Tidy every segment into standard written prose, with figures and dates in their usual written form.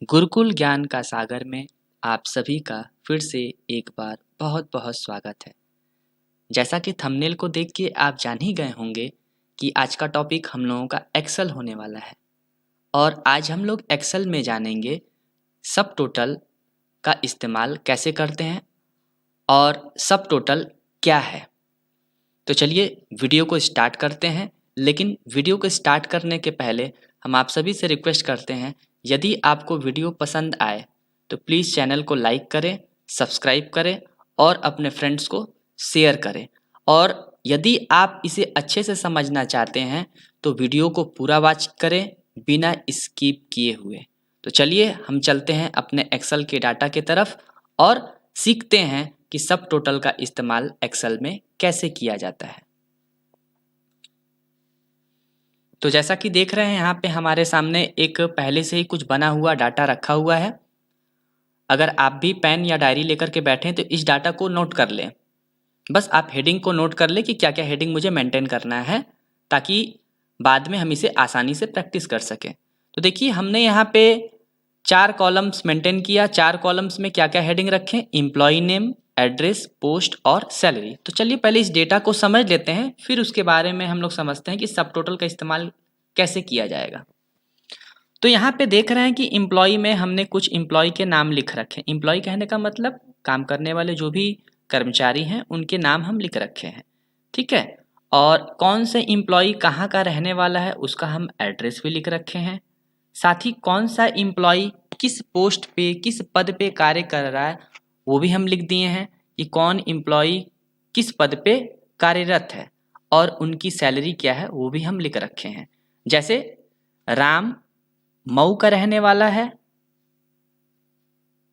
गुरुकुल ज्ञान का सागर में आप सभी का फिर से एक बार बहुत बहुत स्वागत है। जैसा कि थंबनेल को देख के आप जान ही गए होंगे कि आज का टॉपिक हम लोगों का एक्सेल होने वाला है और आज हम लोग एक्सेल में जानेंगे सब टोटल का इस्तेमाल कैसे करते हैं और सब टोटल क्या है। तो चलिए वीडियो को स्टार्ट करते हैं, लेकिन वीडियो को स्टार्ट करने के पहले हम आप सभी से रिक्वेस्ट करते हैं, यदि आपको वीडियो पसंद आए तो प्लीज़ चैनल को लाइक करें, सब्सक्राइब करें और अपने फ्रेंड्स को शेयर करें। और यदि आप इसे अच्छे से समझना चाहते हैं तो वीडियो को पूरा वॉच करें बिना स्किप किए हुए। तो चलिए हम चलते हैं अपने एक्सेल के डाटा की तरफ और सीखते हैं कि सब टोटल का इस्तेमाल एक्सेल में कैसे किया जाता है। तो जैसा कि देख रहे हैं यहाँ पे हमारे सामने एक पहले से ही कुछ बना हुआ डाटा रखा हुआ है। अगर आप भी पेन या डायरी लेकर के बैठें तो इस डाटा को नोट कर लें। बस आप हेडिंग को नोट कर लें कि क्या क्या हेडिंग मुझे मेंटेन करना है, ताकि बाद में हम इसे आसानी से प्रैक्टिस कर सकें। तो देखिए हमने यहाँ पे 4 कॉलम्स मेंटेन किया। 4 कॉलम्स में क्या क्या हेडिंग रखें? एम्प्लॉय नेम, एड्रेस, पोस्ट और सैलरी। तो चलिए पहले इस डेटा को समझ लेते हैं, फिर उसके बारे में हम लोग समझते हैं कि सब टोटल का इस्तेमाल कैसे किया जाएगा। तो यहाँ पे देख रहे हैं कि एम्प्लॉय में हमने कुछ एम्प्लॉय के नाम लिख रखे हैं। एम्प्लॉय कहने का मतलब काम करने वाले जो भी कर्मचारी हैं उनके नाम हम लिख रखे हैं, ठीक है। और कौन से एम्प्लॉय कहाँ का रहने वाला है उसका हम एड्रेस भी लिख रखे हैं। साथ ही कौन सा एम्प्लॉय किस पोस्ट पे, किस पद पे कार्य कर रहा है वो भी हम लिख दिए हैं कि कौन एम्प्लॉय किस पद पे कार्यरत है और उनकी सैलरी क्या है वो भी हम लिख रखे हैं। जैसे राम मऊ का रहने वाला है,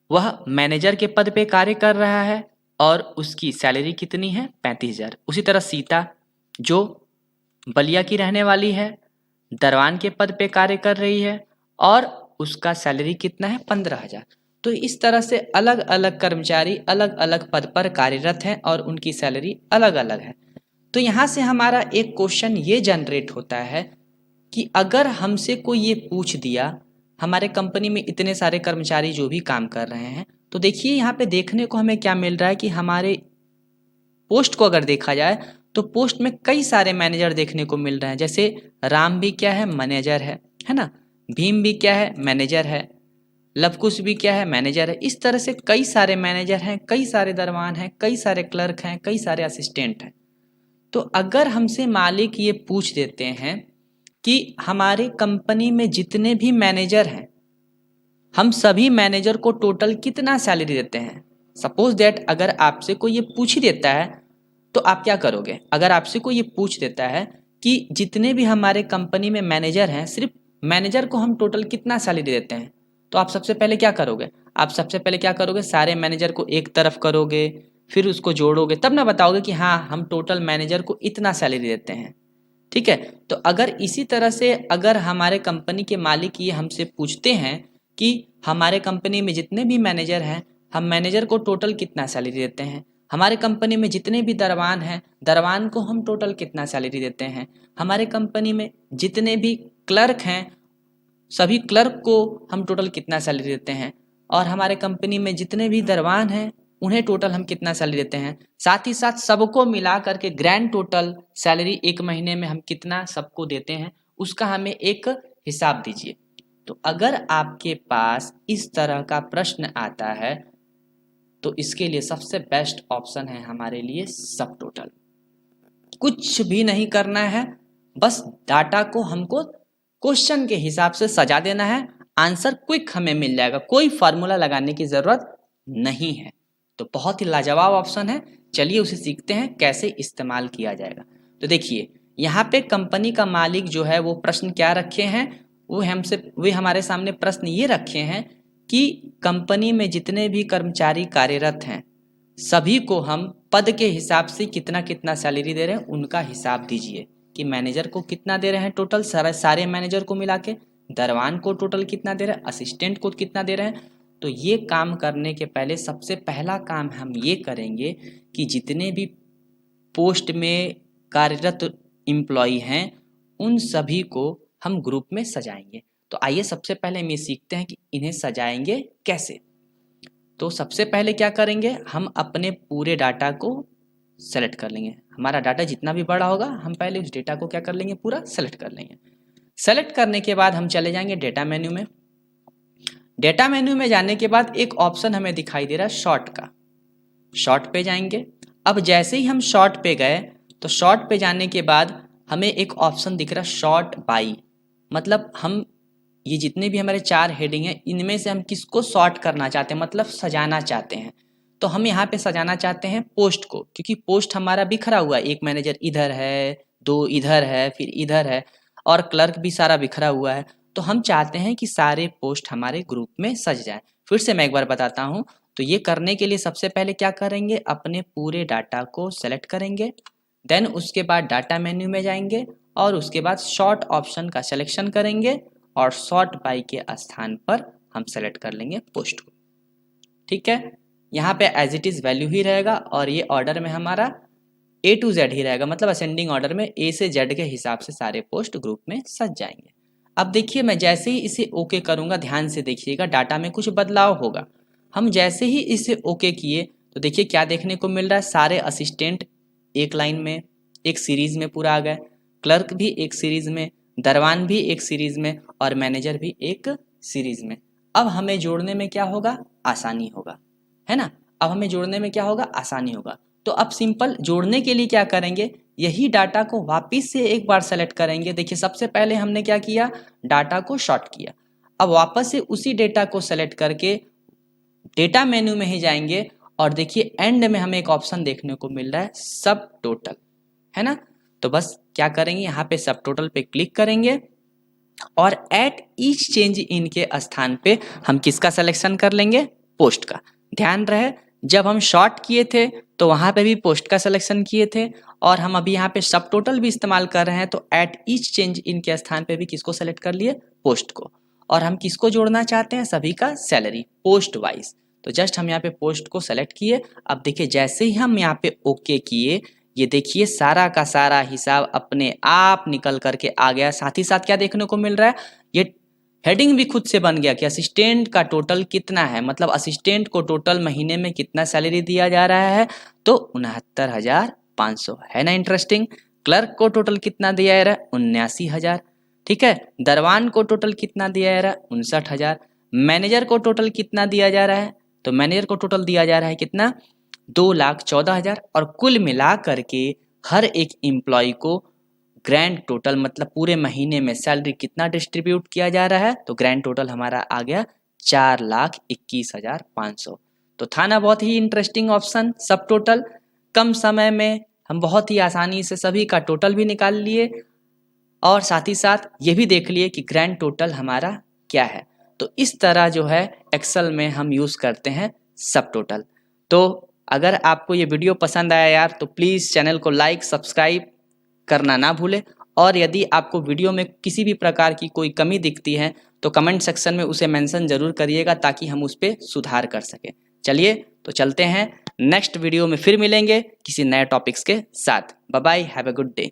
वह मैनेजर के पद पे कार्य कर रहा है और उसकी सैलरी कितनी है? 35,000। उसी तरह सीता जो बलिया की रहने वाली है, दरवान के पद पे कार्य कर रही है और उसका सैलरी कितना है? 15,000। तो इस तरह से अलग अलग कर्मचारी अलग अलग पद पर कार्यरत हैं और उनकी सैलरी अलग अलग है। तो यहाँ से हमारा एक क्वेश्चन ये जनरेट होता है कि अगर हमसे कोई ये पूछ दिया हमारे कंपनी में इतने सारे कर्मचारी जो भी काम कर रहे हैं, तो देखिए यहाँ पे देखने को हमें क्या मिल रहा है कि हमारे पोस्ट को अगर देखा जाए तो पोस्ट में कई सारे मैनेजर देखने को मिल रहे हैं। जैसे राम भी क्या है? मैनेजर है ना। भीम भी क्या है? मैनेजर है। लवकुश भी क्या है? मैनेजर है। इस तरह से कई सारे मैनेजर हैं, कई सारे दरवान हैं, कई सारे क्लर्क हैं, कई सारे असिस्टेंट हैं। तो अगर हमसे मालिक ये पूछ देते हैं कि हमारे कंपनी में जितने भी मैनेजर हैं हम सभी मैनेजर को टोटल कितना सैलरी देते हैं, सपोज दैट अगर आपसे कोई ये पूछ ही देता है तो आप क्या करोगे? अगर आपसे कोई ये पूछ देता है कि जितने भी हमारे कंपनी में मैनेजर हैं सिर्फ मैनेजर को हम टोटल कितना सैलरी देते हैं, तो आप सबसे पहले क्या करोगे? आप सबसे पहले क्या करोगे? सारे मैनेजर को एक तरफ करोगे, फिर उसको जोड़ोगे, तब ना बताओगे कि हाँ हम टोटल मैनेजर को इतना सैलरी देते हैं, ठीक है। तो अगर इसी तरह से अगर हमारे कंपनी के मालिक ये हमसे पूछते हैं कि हमारे कंपनी में जितने भी मैनेजर हैं हम मैनेजर को टोटल कितना सैलरी देते हैं, हमारे कंपनी में जितने भी दरवान हैं दरवान को हम टोटल कितना सैलरी देते हैं, हमारे कंपनी में जितने भी क्लर्क हैं सभी क्लर्क को हम टोटल कितना सैलरी देते हैं, और हमारे कंपनी में जितने भी दरवान हैं उन्हें टोटल हम कितना सैलरी देते हैं, साथ ही साथ सबको मिला करके ग्रैंड टोटल सैलरी एक महीने में हम कितना सबको देते हैं उसका हमें एक हिसाब दीजिए। तो अगर आपके पास इस तरह का प्रश्न आता है तो इसके लिए सबसे बेस्ट ऑप्शन है हमारे लिए सब टोटल। कुछ भी नहीं करना है, बस डाटा को हमको क्वेश्चन के हिसाब से सजा देना है, आंसर क्विक हमें मिल जाएगा, कोई फार्मूला लगाने की जरूरत नहीं है। तो बहुत ही लाजवाब ऑप्शन है, चलिए उसे सीखते हैं कैसे इस्तेमाल किया जाएगा। तो देखिए यहाँ पे कंपनी का मालिक जो है वो प्रश्न क्या रखे हैं, वे हमारे सामने प्रश्न ये रखे हैं कि कंपनी में जितने भी कर्मचारी कार्यरत हैं सभी को हम पद के हिसाब से कितना कितना सैलरी दे रहे हैं उनका हिसाब दीजिए कि मैनेजर को कितना दे रहे हैं टोटल, सारे मैनेजर को मिला के, दरवान को टोटल कितना दे रहे हैं, असिस्टेंट को कितना दे रहे हैं। तो ये काम करने के पहले सबसे पहला काम हम ये करेंगे कि जितने भी पोस्ट में कार्यरत एम्प्लॉय हैं उन सभी को हम ग्रुप में सजाएंगे। तो आइए सबसे पहले हम ये सीखते हैं कि इन्हें सजाएंगे कैसे। तो सबसे पहले क्या करेंगे, हम अपने पूरे डाटा को सेलेक्ट कर लेंगे। हमारा डाटा जितना भी बड़ा होगा हम पहले उस डेटा को क्या कर लेंगे, पूरा सेलेक्ट कर लेंगे। सेलेक्ट करने के बाद हम चले जाएंगे डेटा मेन्यू में। डेटा मेन्यू में जाने के बाद एक ऑप्शन हमें दिखाई दे रहा है शॉर्ट का, शॉर्ट पे जाएंगे। अब जैसे ही हम शॉर्ट पे गए तो शॉर्ट पे जाने के बाद हमें एक ऑप्शन दिख रहा है शॉर्ट बाई, मतलब हम ये जितने भी हमारे 4 हेडिंग हैं इनमें से हम किसको शॉर्ट करना चाहते हैं, मतलब सजाना चाहते हैं। तो हम यहाँ पे सजाना चाहते हैं पोस्ट को, क्योंकि पोस्ट हमारा बिखरा हुआ है, एक मैनेजर इधर है, 2 इधर है, फिर इधर है, और क्लर्क भी सारा बिखरा हुआ है। तो हम चाहते हैं कि सारे पोस्ट हमारे ग्रुप में सज जाए। फिर से मैं एक बार बताता हूँ। तो ये करने के लिए सबसे पहले क्या करेंगे, अपने पूरे डाटा को सेलेक्ट करेंगे, देन उसके बाद डाटा मेन्यू में जाएंगे और उसके बाद शॉर्ट ऑप्शन का सिलेक्शन करेंगे और शॉर्ट बाई के स्थान पर हम सेलेक्ट कर लेंगे पोस्ट को। ठीक है, यहाँ पे एज इट इज़ वैल्यू ही रहेगा और ये ऑर्डर में हमारा A to Z ही रहेगा, मतलब असेंडिंग ऑर्डर में A से Z के हिसाब से सारे पोस्ट ग्रुप में सज जाएंगे। अब देखिए मैं जैसे ही इसे ओके करूँगा, ध्यान से देखिएगा डाटा में कुछ बदलाव होगा। हम जैसे ही इसे ओके किए तो देखिए क्या देखने को मिल रहा है, सारे असिस्टेंट एक लाइन में, एक सीरीज में पूरा आ गए, क्लर्क भी एक सीरीज में, दरवान भी एक सीरीज में और मैनेजर भी एक सीरीज में। अब हमें जोड़ने में क्या होगा, आसानी होगा, है ना। अब हमें जोड़ने में क्या होगा, आसानी होगा। तो अब सिंपल जोड़ने के लिए क्या करेंगे, यही डाटा को वापस से एक बार सेलेक्ट करेंगे। देखिए सबसे पहले हमने क्या किया, डाटा को शॉर्ट किया। अब वापस से उसी डेटा को सेलेक्ट करके डेटा मेन्यू में ही जाएंगे और देखिए एंड में हमें एक ऑप्शन देखने को मिल रहा है सब टोटल, है ना। तो बस क्या करेंगे, यहाँ पे सब टोटल पे क्लिक करेंगे और एट ईच चेंज इन के स्थान पे हम किसका सिलेक्शन कर लेंगे, पोस्ट का। ध्यान रहे जब हम शॉर्ट किए थे तो वहाँ पे भी पोस्ट का सिलेक्शन किए थे और हम अभी यहाँ पे सब टोटल भी इस्तेमाल कर रहे हैं, तो एट ईच चेंज इन के स्थान पे भी किसको सेलेक्ट कर लिए, पोस्ट को। और हम किसको जोड़ना चाहते हैं, सभी का सैलरी पोस्ट वाइज। तो जस्ट हम यहाँ पे पोस्ट को सेलेक्ट किए। अब देखिए जैसे ही हम यहाँ पे ओके किए, ये देखिए सारा का सारा हिसाब अपने आप निकल करके आ गया। साथ ही साथ क्या देखने को मिल रहा है, ये हेडिंग भी खुद से बन गया कि असिस्टेंट का टोटल कितना है, मतलब असिस्टेंट को टोटल महीने में कितना सैलरी दिया जा रहा है, तो 69,500, है ना इंटरेस्टिंग। क्लर्क को टोटल कितना दिया जा रहा है, 79,000। ठीक है, दरवान को टोटल कितना दिया जा रहा है, 59,000। मैनेजर को टोटल कितना दिया जा रहा है, तो मैनेजर को टोटल दिया जा रहा है कितना, 2,14,000। और कुल मिला करके हर एक एम्प्लॉय को ग्रैंड टोटल, मतलब पूरे महीने में सैलरी कितना डिस्ट्रीब्यूट किया जा रहा है, तो ग्रैंड टोटल हमारा आ गया 4,21,500। तो था ना बहुत ही इंटरेस्टिंग ऑप्शन सब टोटल। कम समय में हम बहुत ही आसानी से सभी का टोटल भी निकाल लिए और साथ ही साथ ये भी देख लिए कि ग्रैंड टोटल हमारा क्या है। तो इस तरह जो है एक्सेल में हम यूज़ करते हैं सब टोटल। तो अगर आपको ये वीडियो पसंद आया यार तो प्लीज़ चैनल को लाइक सब्सक्राइब करना ना भूलें। और यदि आपको वीडियो में किसी भी प्रकार की कोई कमी दिखती है तो कमेंट सेक्शन में उसे मेंशन ज़रूर करिएगा ताकि हम उस पर सुधार कर सकें। चलिए तो चलते हैं, नेक्स्ट वीडियो में फिर मिलेंगे किसी नए टॉपिक्स के साथ। Bye bye, have a good day.